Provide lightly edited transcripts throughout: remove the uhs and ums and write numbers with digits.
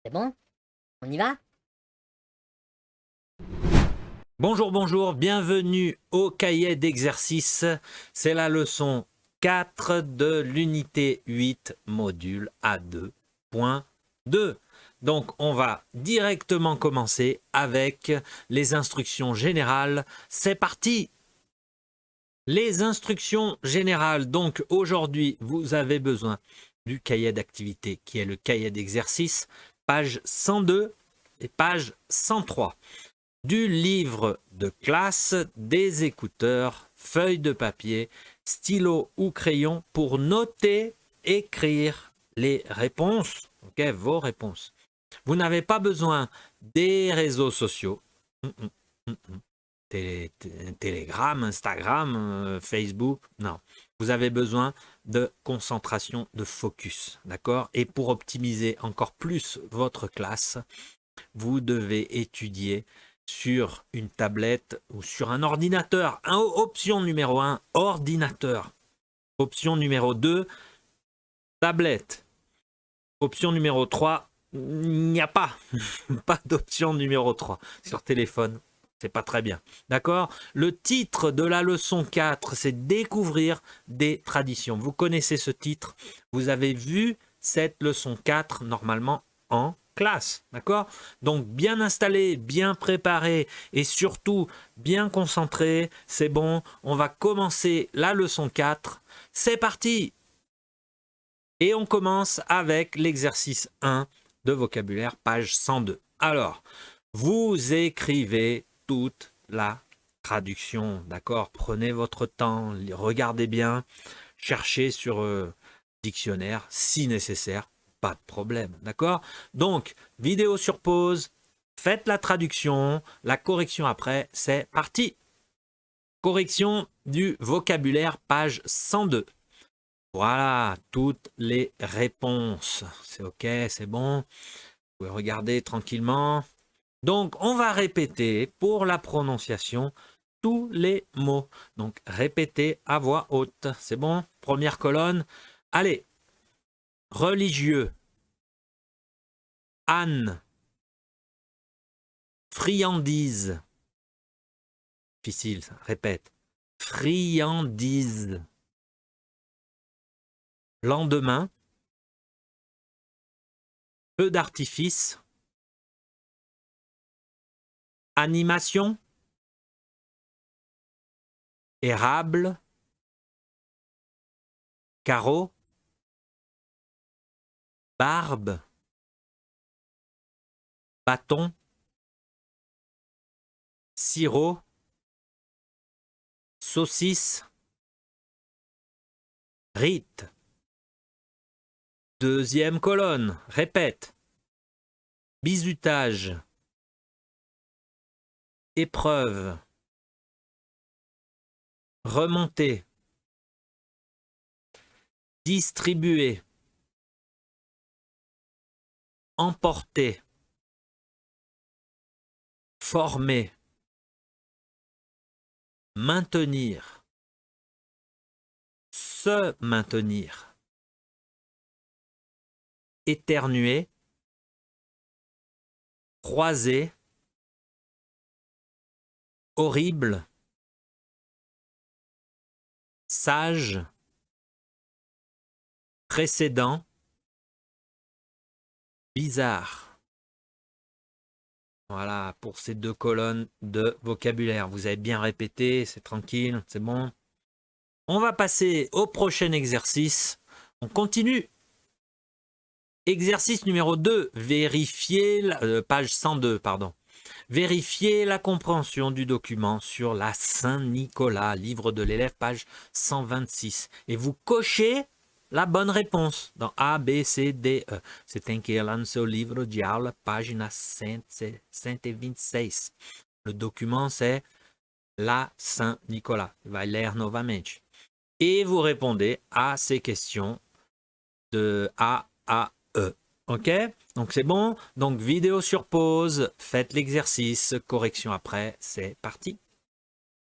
C'est bon? On y va? Bonjour, bonjour, bienvenue au cahier d'exercice. C'est la leçon 4 de l'unité 8, module A2.2. Donc, on va directement commencer avec les instructions générales. C'est parti! Les instructions générales. Donc, aujourd'hui, vous avez besoin du cahier d'activité qui est le cahier d'exercice, page 102 et page 103. Du livre de classe, des écouteurs, feuilles de papier, stylo ou crayon pour noter, écrire les réponses, okay, vos réponses. Vous n'avez pas besoin des réseaux sociaux, Telegram, Instagram, Facebook, non. Vous avez besoin de concentration, de focus, d'accord? Et pour optimiser encore plus votre classe, vous devez étudier sur une tablette ou sur un ordinateur. Option numéro 1, ordinateur. Option numéro 2, tablette. Option numéro 3, il n'y a pas. Pas d'option numéro 3 sur téléphone. C'est pas très bien. D'accord? Le titre de la leçon 4, c'est découvrir des traditions. Vous connaissez ce titre. Vous avez vu cette leçon 4 normalement en classe, d'accord? Donc bien installé, bien préparé et surtout bien concentré, c'est bon, on va commencer la leçon 4. C'est parti! Et on commence avec l'exercice 1 de vocabulaire, page 102. Alors, vous écrivez toute la traduction, d'accord? Prenez votre temps, regardez bien, cherchez sur dictionnaire si nécessaire. Pas de problème, d'accord? Donc, vidéo sur pause, faites la traduction, la correction après, c'est parti. Correction du vocabulaire, page 102. Voilà, toutes les réponses. C'est ok, c'est bon. Vous pouvez regarder tranquillement. Donc, on va répéter pour la prononciation tous les mots. Donc, répétez à voix haute. C'est bon? Première colonne. Allez. Religieux. Âne. Friandise. Difficile, ça. Répète. Friandise. Lendemain. Feu d'artifice. Animation. Érable. Carreau. Barbe. Bâton. Sirop. Saucisse. Rite. Deuxième colonne. Répète. Bizutage. Épreuve. Remonter. Distribuer. Emporter. Former. Maintenir. Se maintenir. Éternuer. Croiser. Horrible. Sage. Précédent. Bizarre. Voilà pour ces deux colonnes de vocabulaire. Vous avez bien répété, c'est tranquille, c'est bon. On va passer au prochain exercice. On continue. Exercice numéro 2. Vérifier, page 102, pardon. Vérifier la compréhension du document sur la Saint-Nicolas, livre de l'élève, page 126. Et vous cochez la bonne réponse dans A, B, C, D, E. Você tem que ir lá no seu livro de aula, página 126. Le document, c'est la Saint-Nicolas. Vai ler novamente. Et vous répondez à ces questions de A à E. Ok? Donc c'est bon. Donc vidéo sur pause. Faites l'exercice. Correction après. C'est parti.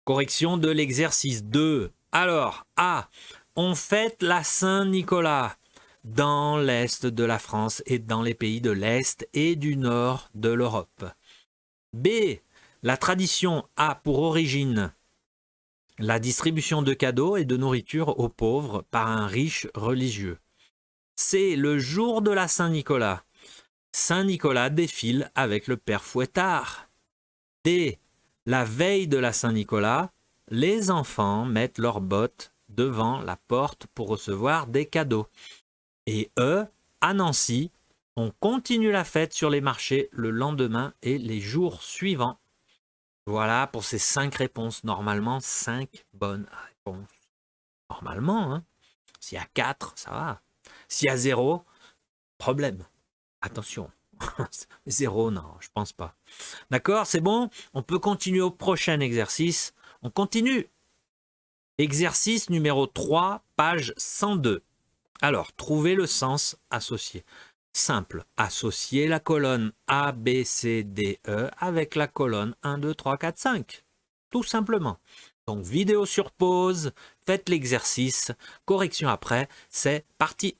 Correction de l'exercice 2. Alors, A. On fête la Saint-Nicolas. dans l'Est de la France et dans les pays de l'Est et du Nord de l'Europe. B. La tradition a pour origine la distribution de cadeaux et de nourriture aux pauvres par un riche religieux. C. Le jour de la Saint-Nicolas. Saint Nicolas défile avec le Père Fouettard. D. La veille de la Saint-Nicolas, les enfants mettent leurs bottes devant la porte pour recevoir des cadeaux. Et E. À Nancy, on continue la fête sur les marchés le lendemain et les jours suivants. Voilà pour ces 5 réponses. Normalement, 5 bonnes réponses. Normalement, hein. S'il y a 4, ça va. S'il y a 0, problème. Attention. 0, non, je pense pas. D'accord, c'est bon? On peut continuer au prochain exercice. On continue. Exercice numéro 3, page 102. Alors, trouvez le sens associé. Simple, associer la colonne A, B, C, D, E avec la colonne 1, 2, 3, 4, 5. Tout simplement. Donc, vidéo sur pause, faites l'exercice. Correction après, c'est parti.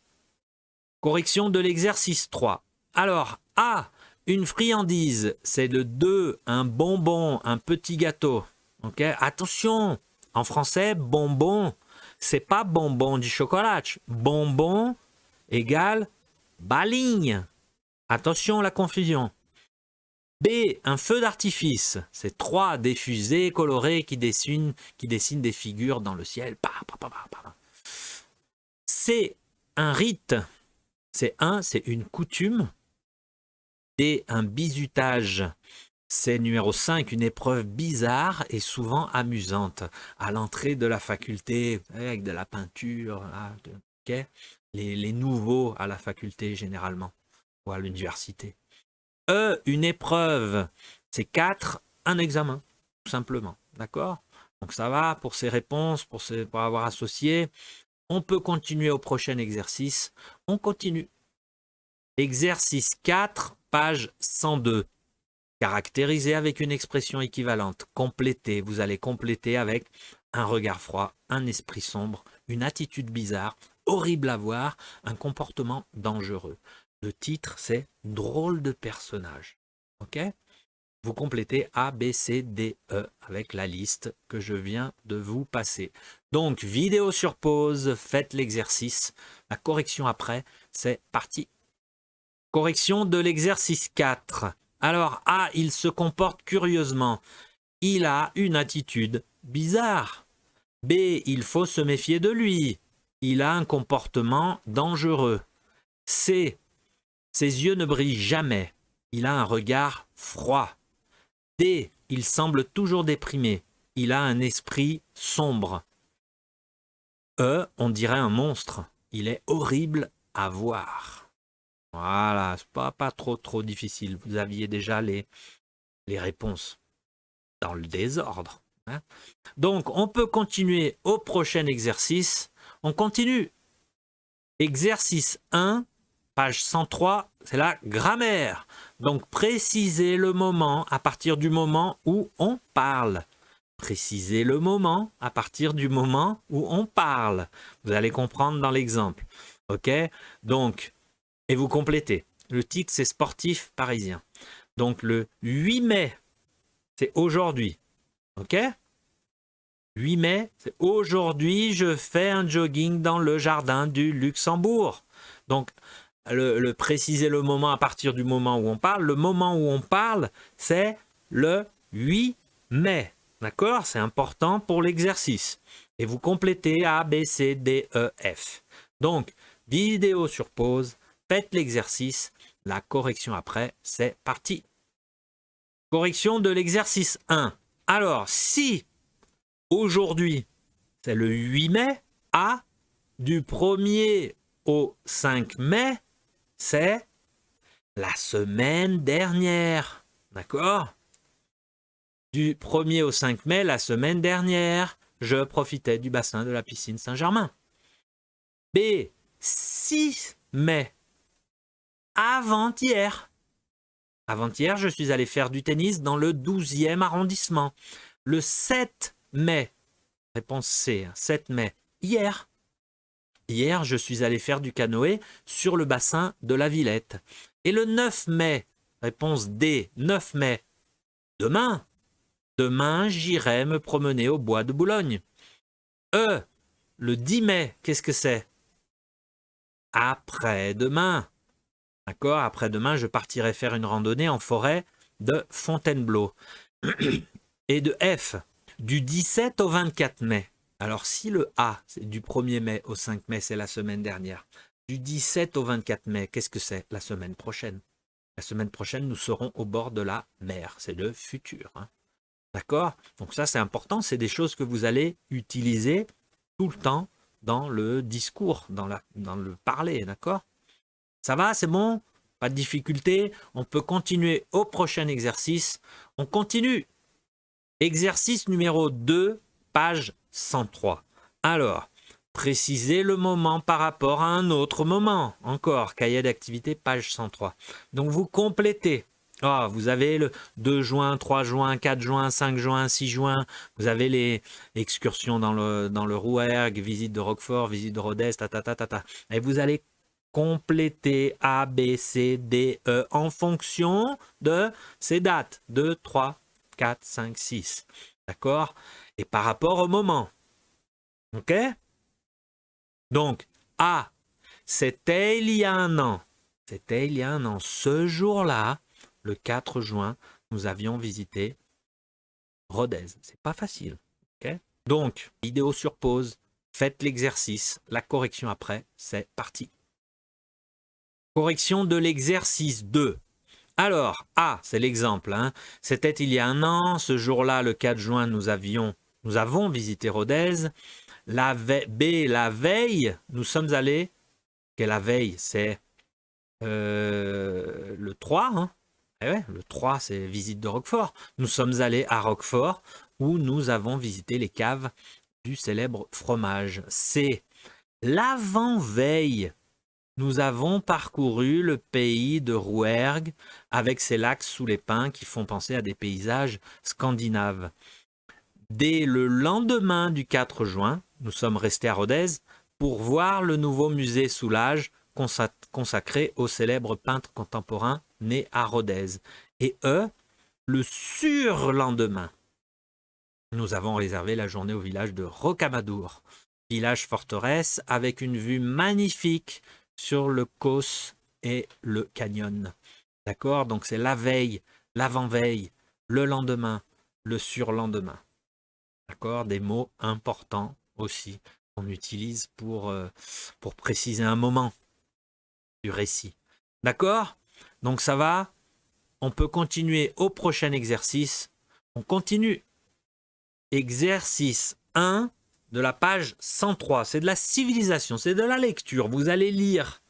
Correction de l'exercice 3. Alors, A, une friandise, c'est le 2, un bonbon, un petit gâteau. Ok, attention, en français, bonbon, c'est pas bonbon du chocolat. Bonbon égale baligne. Attention la confusion. B, un feu d'artifice, c'est 3, des fusées colorées qui dessinent des figures dans le ciel. C, un rite, c'est une coutume. D, un bizutage, c'est numéro 5, une épreuve bizarre et souvent amusante. À l'entrée de la faculté, avec de la peinture, là, okay. Les nouveaux à la faculté généralement, ou à l'université. E, une épreuve, c'est 4, un examen, tout simplement. D'accord? Donc ça va pour ces réponses, pour avoir associé. On peut continuer au prochain exercice. On continue. Exercice 4, page 102. Caractérisé avec une expression équivalente. Complétez. Vous allez compléter avec un regard froid, un esprit sombre, une attitude bizarre, horrible à voir, un comportement dangereux. Le titre, c'est Drôle de personnage. Ok? Vous complétez A, B, C, D, E avec la liste que je viens de vous passer. Donc, vidéo sur pause, faites l'exercice. La correction après, c'est parti. Correction de l'exercice 4. Alors, A, il se comporte curieusement. Il a une attitude bizarre. B, il faut se méfier de lui. Il a un comportement dangereux. C, ses yeux ne brillent jamais. Il a un regard froid. D, il semble toujours déprimé. Il a un esprit sombre. E, on dirait un monstre. Il est horrible à voir. Voilà, c'est pas trop difficile. Vous aviez déjà les réponses dans le désordre. Hein. Donc, on peut continuer au prochain exercice. On continue. Exercice 1, page 103, c'est la grammaire. Donc, précisez le moment à partir du moment où on parle. Précisez le moment à partir du moment où on parle. Vous allez comprendre dans l'exemple. OK? Donc, et vous complétez. Le titre, c'est Sportif parisien. Donc, le 8 mai, c'est aujourd'hui. OK? 8 mai, c'est aujourd'hui, je fais un jogging dans le jardin du Luxembourg. Donc, le préciser le moment à partir du moment où on parle. Le moment où on parle, c'est le 8 mai. D'accord? C'est important pour l'exercice. Et vous complétez A, B, C, D, E, F. Donc, vidéo sur pause. Faites l'exercice, la correction après, c'est parti. Correction de l'exercice 1. Alors, si aujourd'hui, c'est le 8 mai, A, du 1er au 5 mai, c'est la semaine dernière. D'accord? Du 1er au 5 mai, la semaine dernière, je profitais du bassin de la piscine Saint-Germain. B, 6 mai. Avant-hier. Avant-hier, je suis allé faire du tennis dans le 12e arrondissement. Le 7 mai. Réponse C. 7 mai. Hier. Hier, je suis allé faire du canoë sur le bassin de la Villette. Et le 9 mai, réponse D, 9 mai, demain. Demain, j'irai me promener au bois de Boulogne. E, le 10 mai, qu'est-ce que c'est? Après-demain. D'accord? Après-demain, je partirai faire une randonnée en forêt de Fontainebleau. Et de F, du 17 au 24 mai. Alors si le A, c'est du 1er mai au 5 mai, c'est la semaine dernière. Du 17 au 24 mai, qu'est-ce que c'est? La semaine prochaine. La semaine prochaine, nous serons au bord de la mer. C'est le futur. Hein. D'accord? Donc ça, c'est important. C'est des choses que vous allez utiliser tout le temps dans le discours, dans le parler. D'accord? Ça va? C'est bon? Pas de difficulté? On peut continuer au prochain exercice. On continue. Exercice numéro 2, page 103. Alors, précisez le moment par rapport à un autre moment. Encore, cahier d'activité, page 103. Donc, vous complétez. Oh, vous avez le 2 juin, 3 juin, 4 juin, 5 juin, 6 juin. Vous avez les excursions dans le Rouergue, visite de Roquefort, visite de Rodez, Et vous allez compléter A, B, C, D, E en fonction de ces dates. 2, 3, 4, 5, 6. D'accord? Et par rapport au moment. OK? Donc, A, c'était il y a un an. C'était il y a un an. Ce jour-là, le 4 juin, nous avions visité Rodez. C'est pas facile. OK? Donc, vidéo sur pause. Faites l'exercice. La correction après, c'est parti. Correction de l'exercice 2. Alors, A, c'est l'exemple. Hein. C'était il y a un an. Ce jour-là, le 4 juin, nous avons visité Rodez. B, la veille, nous sommes allés. Quelle la veille? C'est le 3. Hein. Eh ouais, le 3, c'est visite de Roquefort. Nous sommes allés à Roquefort où nous avons visité les caves du célèbre fromage. C, l'avant-veille. Nous avons parcouru le pays de Rouergue avec ses lacs sous les pins qui font penser à des paysages scandinaves. Dès le lendemain du 4 juin, nous sommes restés à Rodez pour voir le nouveau musée Soulages consacré au célèbre peintre contemporain né à Rodez. Et le surlendemain, nous avons réservé la journée au village de Rocamadour, village forteresse avec une vue magnifique sur le Causse et le canyon. D'accord? Donc c'est la veille, l'avant-veille, le lendemain, le surlendemain. D'accord? Des mots importants aussi qu'on utilise pour préciser un moment du récit. D'accord? Donc ça va? On peut continuer au prochain exercice. On continue. Exercice 1 de la page 103. C'est de la civilisation, c'est de la lecture. Vous allez lire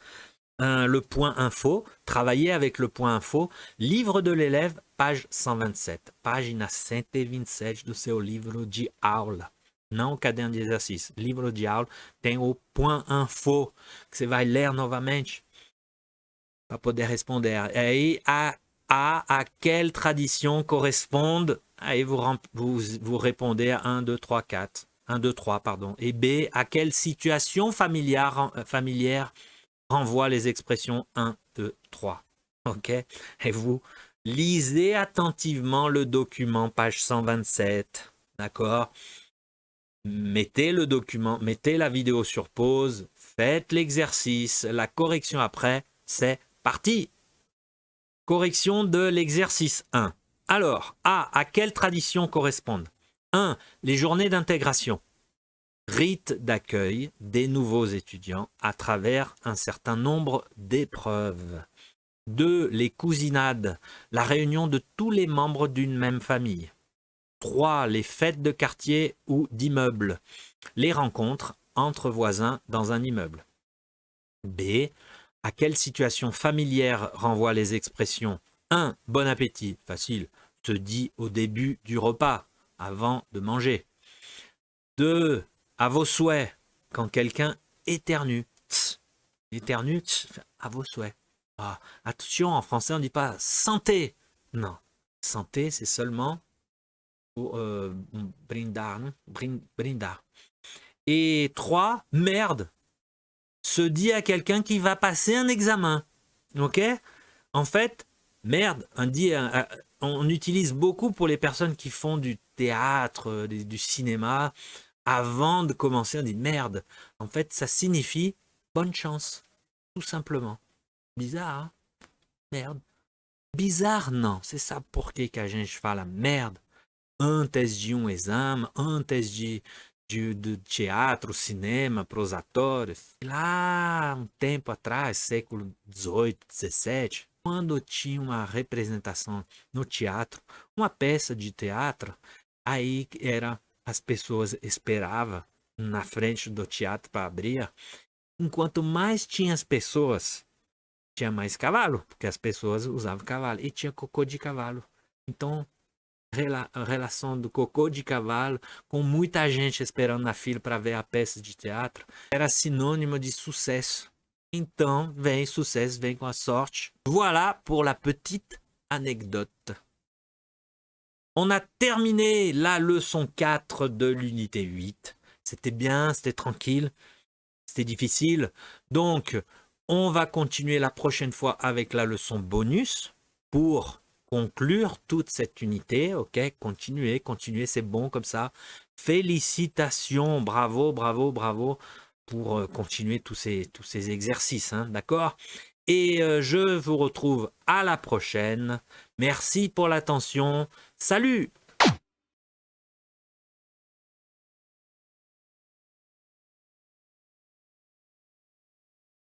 le point info, travailler avec le point info, livre de l'élève, page 127. Página 127 do seu livro de aula. Não o caderno de exercício. Livro de aula tem o point info, que você vai ler novamente para poder responder. E aí, à quelle tradition correspondent? Aí vous répondez à 1, 2, 3, 4. 1, 2, 3, pardon. Et B, à quelle situation familière renvoie les expressions 1, 2, 3. OK? Et vous lisez attentivement le document, page 127. D'accord? Mettez le document, mettez la vidéo sur pause, faites l'exercice, la correction après, c'est parti. Correction de l'exercice 1. Alors, A, à quelle tradition correspondent? 1. Les journées d'intégration. Rite d'accueil des nouveaux étudiants à travers un certain nombre d'épreuves. 2. Les cousinades, la réunion de tous les membres d'une même famille. 3. Les fêtes de quartier ou d'immeuble, les rencontres entre voisins dans un immeuble. B. À quelle situation familière renvoient les expressions? 1. Bon appétit, facile, se dit au début du repas, avant de manger. 2. À vos souhaits, quand quelqu'un éternue. Éternue, à vos souhaits. Ah, attention, en français, on ne dit pas santé. Non, santé, c'est seulement pour brindar, brindar. Et 3, merde. se dit à quelqu'un qui va passer un examen. Ok? En fait, merde, on utilise beaucoup pour les personnes qui font du théâtre, du cinéma. Avant de commencer, on dit merde. En fait, ça signifie bonne chance, tout simplement. Bizarre, hein? Merde. Bizarre, não. Você sabe por que que a gente fala merda antes de um exame, antes de teatro, cinema, para os atores? Lá, um tempo atrás, século XVIII, XVII, quando tinha uma representação no teatro, uma peça de teatro, aí era as pessoas esperavam na frente do teatro para abrir. Enquanto mais tinha as pessoas, tinha mais cavalo, porque as pessoas usavam cavalo e tinha cocô de cavalo. Então, a relação do cocô de cavalo com muita gente esperando na fila para ver a peça de teatro era sinônimo de sucesso. Então, vem sucesso, vem com a sorte. Voilà pour la petite anecdote. On a terminé la leçon 4 de l'unité 8. C'était bien, c'était tranquille, c'était difficile. Donc, on va continuer la prochaine fois avec la leçon bonus pour conclure toute cette unité. Ok, continuez, continuez, c'est bon comme ça. Félicitations, bravo, bravo, bravo pour continuer tous ces exercices, hein, d'accord? Et je vous retrouve à la prochaine. Merci pour l'attention. Salut!